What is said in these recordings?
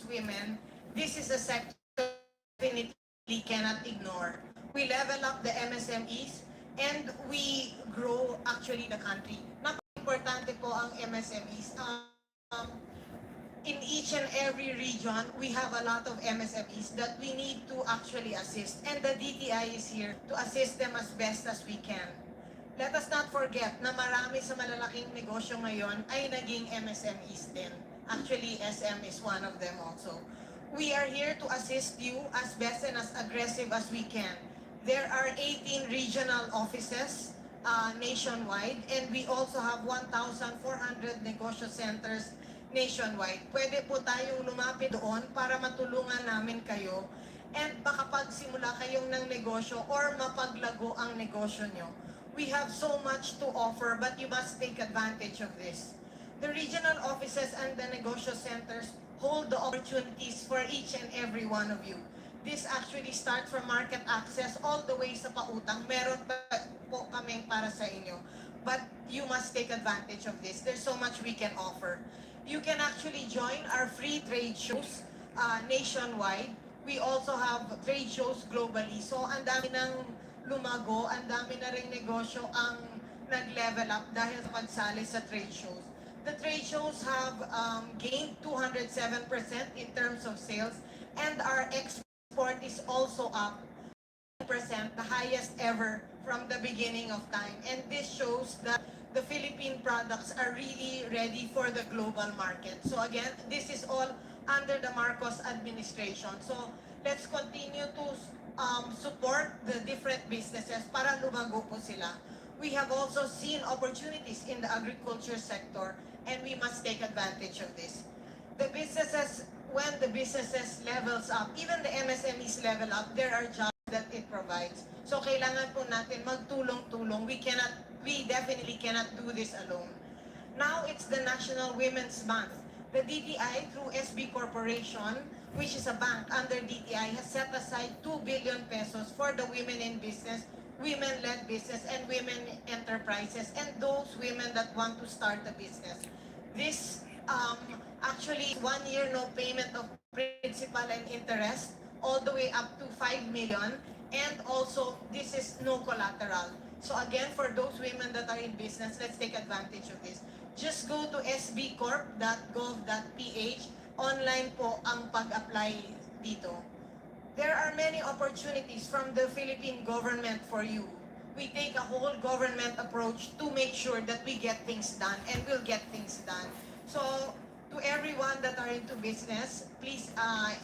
women, this is a sector definitely cannot ignore. We level up the MSMEs and we grow actually the country. Napaka-importante po ang MSMEs. In each and every region, we have a lot of MSMEs that we need to actually assist. And the DTI is here to assist them as best as we can. Let us not forget na marami sa malalaking negosyo ngayon ay naging MSMEs din. Actually, SM is one of them also. We are here to assist you as best and as aggressive as we can. There are 18 regional offices nationwide, and we also have 1,400 negosyo centers nationwide. Pwede po tayong lumapit doon para matulungan namin kayo and makapagsimula kayong ng negosyo or mapaglago ang negosyo nyo. We have so much to offer, but you must take advantage of this. The regional offices and the negosyo centers hold the opportunities for each and every one of you. This actually starts from market access all the way sa pautang. Meron pa po kaming para sa inyo. But you must take advantage of this. There's so much we can offer. You can actually join our free trade shows nationwide. We also have trade shows globally. So ang dami ng lumago, ang dami na ring negosyo ang nag-level up dahil sa pagsali sa trade shows. The trade shows have gained 207% in terms of sales, and our export is also up 10%, the highest ever from the beginning of time. And this shows that the Philippine products are really ready for the global market. So again, this is all under the Marcos administration. So let's continue to support the different businesses para lumago po sila. We have also seen opportunities in the agriculture sector, and we must take advantage of this. The businesses, when the businesses levels up, even the MSMEs level up, there are jobs that it provides. So kailangan po natin magtulong-tulong. We definitely cannot do this alone. Now it's the National Women's Month. The DTI through SB Corporation, which is a bank under DTI, has set aside 2 billion pesos for the women in business, women-led business, and women enterprises, and those women that want to start a business. This actually 1 year no payment of principal and interest, all the way up to 5 million, and also this is no collateral. So again, for those women that are in business, let's take advantage of this. Just go to sbcorp.gov.ph. Online po ang pag-apply dito. There are many opportunities from the Philippine government for you. We take a whole government approach to make sure that we get things done, and we'll get things done. So to everyone that are into business, please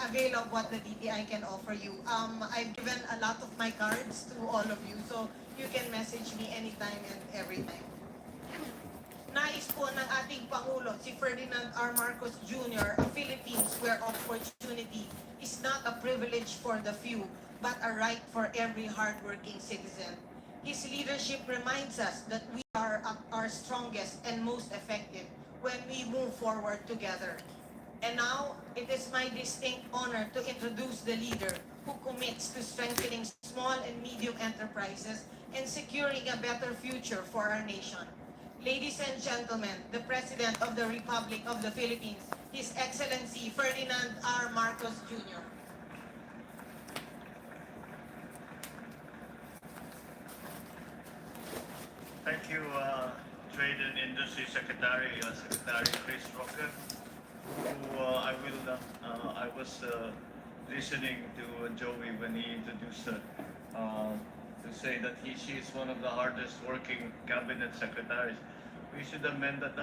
avail of what the DTI can offer you. I've given a lot of my cards to all of you, so you can message me anytime and every time. Nais po ng ating Pangulo, si Ferdinand R. Marcos Jr., a Philippines where opportunity is not a privilege for the few, but a right for every hardworking citizen. His leadership reminds us that we are at our strongest and most effective when we move forward together. And now, it is my distinct honor to introduce the leader who commits to strengthening small and medium enterprises and securing a better future for our nation. Ladies and gentlemen, the President of the Republic of the Philippines, His Excellency Ferdinand R. Marcos Jr. Thank you, Trade and Industry Secretary, Secretary Chris Roque, who I was listening to Joey when he introduced to say that she is one of the hardest working cabinet secretaries. We should amend that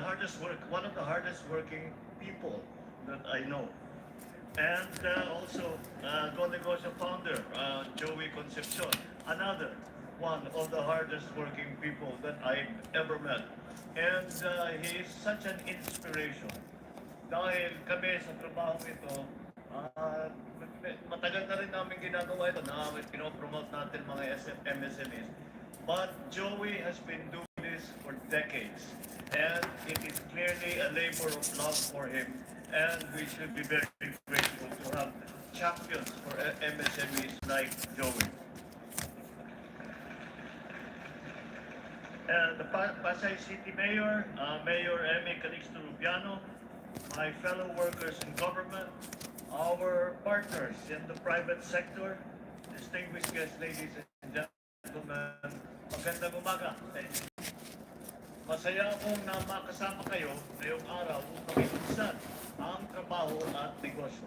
one of the hardest working people that I know. And also, Go Negosyo founder, Joey Concepcion, another one of the hardest working people that I've ever met. And he is such an inspiration. Dahil kami sa trabaho ito, matagal na rin namin ginagawa ito na pinopromote natin mga MSMEs. But Joey has been doing this for decades. And it is clearly a labor of love for him. And we should be very grateful to have champions for MSMEs like Joey. And the Pasay City Mayor, Mayor Emmy Calixto Rubiano, my fellow workers in government, partners in the private sector, distinguished guests, ladies and gentlemen, magandang umaga sa inyo. Masaya akong na makasama kayo ngayong araw upang ilunsad ang trabaho at negosyo.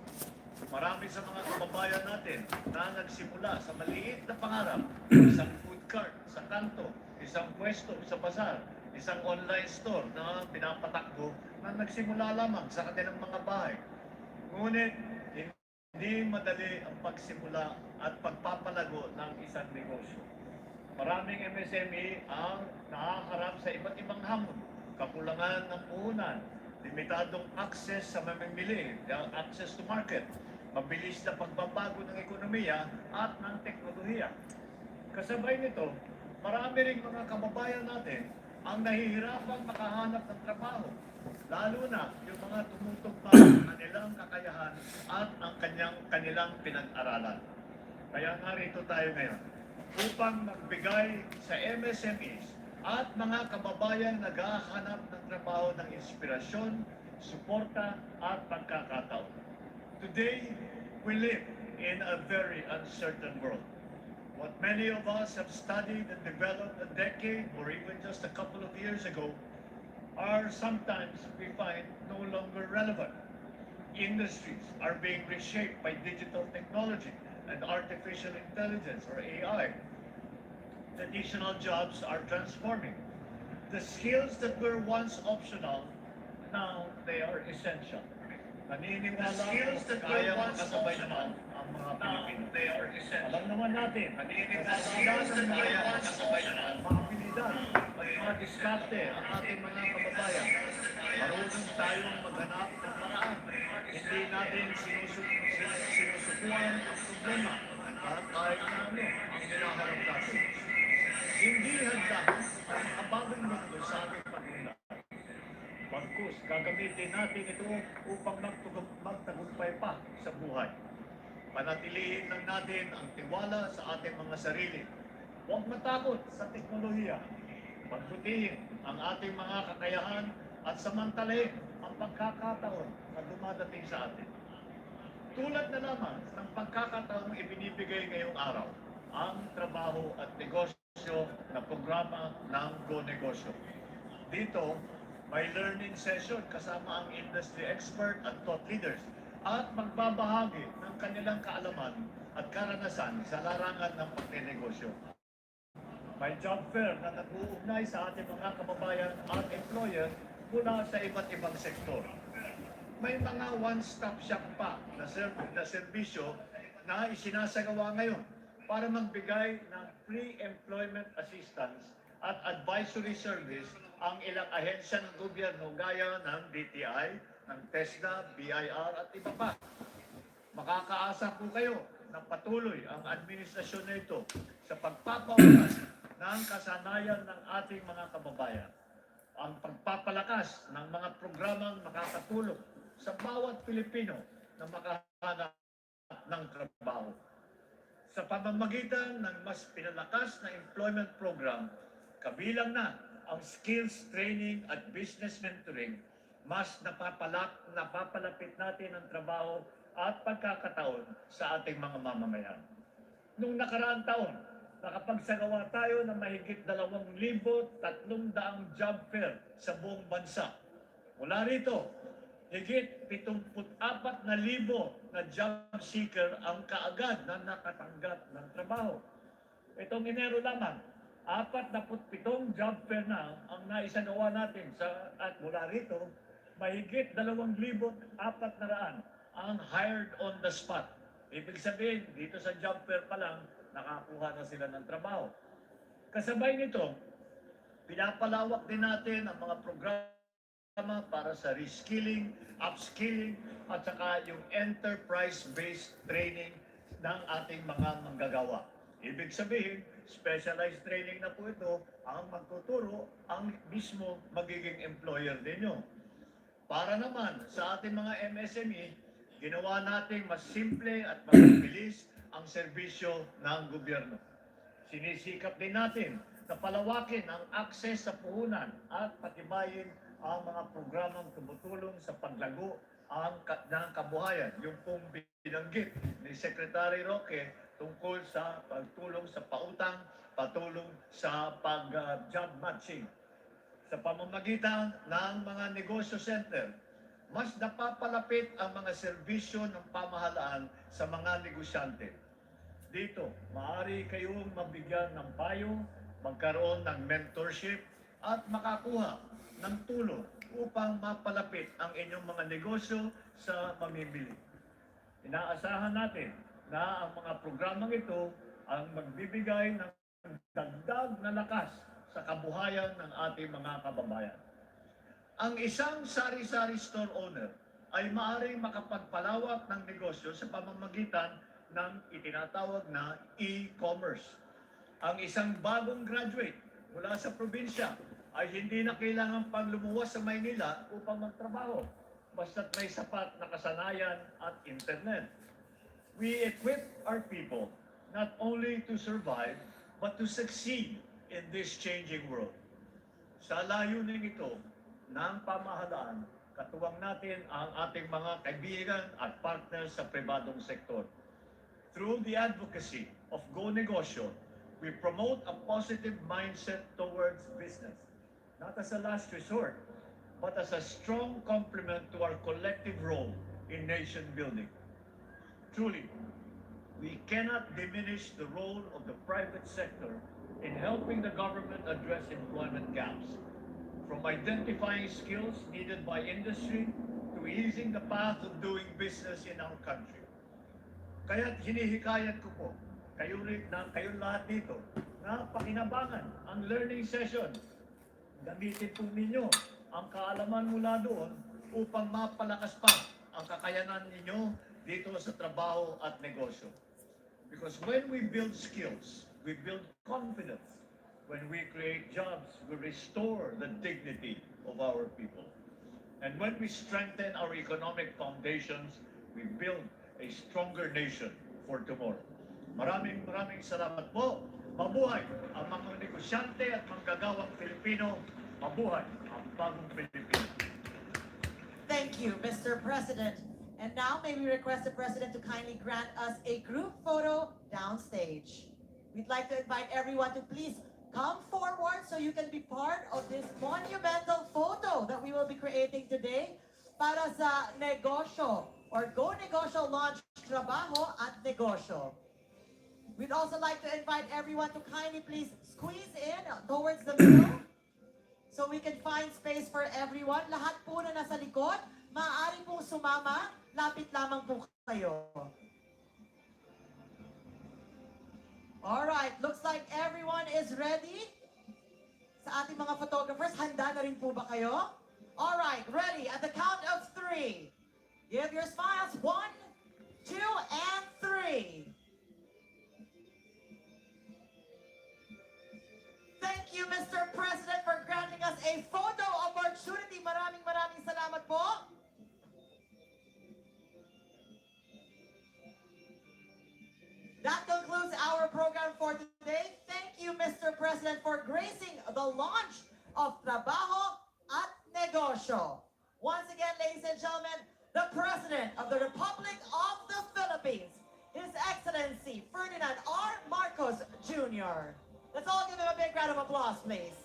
Marami sa mga kababayan natin na nagsimula sa maliit na pangarap, isang food cart sa kanto, isang pwesto sa pasar, isang online store na pinapatakbo na nagsimula lamang sa kanilang mga bahay. Ngunit, hindi madali ang pagsimula at pagpapalago ng isang negosyo. Maraming MSME ang nakaharap sa iba't ibang hamon, kakulangan ng puhunan, limitadong access sa mamimili, access to market, mabilis na pagbabago ng ekonomiya at ng teknolohiya. Kasabay nito, marami ring mga kababayan natin ang nahihirapang makahanap ng trabaho, lalo na yung mga tumutugma ng kanilang kakayahan at ang kanilang pinag-aralan. Kaya narito tayo ngayon upang magbigay sa MSMEs at mga kababayan naghahanap ng trabaho ng inspirasyon, suporta at pagkakataon. Today, we live in a very uncertain world. What many of us have studied and developed a decade or even just a couple of years ago are sometimes we find no longer relevant. Industries are being reshaped by digital technology and artificial intelligence or AI. Traditional jobs are transforming. The skills that were once optional, now they are essential. Naniniwala ko kaya makasabay naman ang mga Pilipino. Alam naman natin, kasalanan ng kaya makasabay naman mga abilidad at mga diskarte ang ating mga kababayan. Marunong tayong maghanap ng paraan. Hindi natin sinusukuan ang problema at kahit na ano ang hinaharap natin. Hindi handa ang makabagong mundo sa ating pag-unlad. Bagkus, gagamitin natin ito upang magtagumpay pa sa buhay. Panatilihin lang natin ang tiwala sa ating mga sarili. Huwag matakot sa teknolohiya. Pagbutihin ang ating mga kakayahan at samantalahin ang pagkakataon na dumadating sa atin. Tulad na lamang ng pagkakataong ibinibigay ngayong araw, ang trabaho at negosyo na programa ng Go Negosyo. Dito, may learning session kasama ang industry expert at thought leaders at magbabahagi ng kanilang kaalaman at karanasan sa larangan ng pagnenegosyo. May job fair na nag-uugnay sa ating mga kababayan at employer mula sa iba't ibang sektor. May mga one-stop shop pa na serbisyo na isinasagawa ngayon para magbigay ng pre-employment assistance at advisory service ang ilang ahensya ng gobyerno gaya ng DTI, ng TESDA, BIR at iba pa. Makakaasa po kayo na patuloy ang administrasyon na ito sa pagpapaunlad ng kasanayan ng ating mga kababayan. Ang pagpapalakas ng mga programang makakatulong sa bawat Pilipino na makahanap ng trabaho. Sa pamamagitan ng mas pinalakas na employment program, kabilang na ang skills training at business mentoring, mas napapalapit natin ang trabaho at pagkakataon sa ating mga mamamayan. Noong nakaraang taon, nakapagsagawa tayo ng mahigit 2,300 job fair sa buong bansa. Mula rito, higit 74,000 na job seeker ang kaagad na nakatanggap ng trabaho. Itong Enero lamang, 47 job fair na ang naisagawa natin at mula rito, mahigit 2,400 ang hired on the spot. Ibig sabihin, dito sa job fair pa lang, nakakuha na sila ng trabaho. Kasabay nito, pinapalawak din natin ang mga programa para sa reskilling, upskilling, at saka yung enterprise-based training ng ating mga manggagawa. Ibig sabihin, specialized training na po ito ang magtuturo ang mismo magiging employer ninyo. Para naman sa ating mga MSME, ginawa natin mas simple at mas mabilis ang serbisyo ng gobyerno. Sinisikap din natin na palawakin ang access sa puhunan at patibayin ang mga programang tumutulong sa paglago ng kabuhayan, yung pong binanggit ni Secretary Roque tungkol sa pagtulong sa pautang, patulong sa pag-job matching. Sa pamamagitan ng mga negosyo center, mas napapalapit ang mga serbisyo ng pamahalaan sa mga negosyante. Dito, maaari kayong mabigyan ng payo, magkaroon ng mentorship, at makakuha ng tulong upang mapalapit ang inyong mga negosyo sa mamimili. Inaasahan natin na ang mga programang ito ang magbibigay ng dagdag na lakas sa kabuhayan ng ating mga kababayan. Ang isang sari-sari store owner ay maaaring makapagpalawak ng negosyo sa pamamagitan ng itinatawag na e-commerce. Ang isang bagong graduate mula sa probinsya ay hindi na kailangan pang lumuwas sa Maynila upang magtrabaho, basta't may sapat na kasanayan at internet. We equip our people not only to survive, but to succeed in this changing world. Sa layunin ito ng pamahalaan, katuwang natin ang ating mga kaibigan at partners sa pribadong sektor. Through the advocacy of Go Negosyo, we promote a positive mindset towards business, not as a last resort, but as a strong complement to our collective role in nation building. Truly, we cannot diminish the role of the private sector in helping the government address employment gaps, from identifying skills needed by industry to easing the path of doing business in our country. Kaya't hinihikayat ko po, kayong lahat dito, na pakinabangan ang learning session. Gamitin po ninyo ang kaalaman mula doon upang mapalakas pa ang kakayanan ninyo dito sa trabaho at negosyo. Because when we build skills, we build confidence. When we create jobs, we restore the dignity of our people. And when we strengthen our economic foundations, we build a stronger nation for tomorrow. Maraming salamat po. Mabuhay ang mga negosyante at manggagawang Pilipino. Mabuhay ang bagong Pilipino. Thank you, Mr. President. And now may we request the President to kindly grant us a group photo downstage. We'd like to invite everyone to please come forward so you can be part of this monumental photo that we will be creating today para sa negosyo or Go Negosyo launch Trabaho at Negosyo. We'd also like to invite everyone to kindly please squeeze in towards the middle so we can find space for everyone. Lahat po na nasa likod, maaari pong sumama, lapit lamang po kayo. Alright, looks like everyone is ready. Sa ating mga photographers, handa na rin po ba kayo? Alright, ready at the count of 3. Give your smiles. 1, 2, and 3. Thank you, Mr. President, for granting us a photo opportunity. Maraming salamat po. That concludes our program for today. Thank you, Mr. President, for gracing the launch of Trabaho at Negosyo. Once again, ladies and gentlemen, the President of the Republic of the Philippines, His Excellency Ferdinand R. Marcos Jr. Let's all give him a big round of applause, please.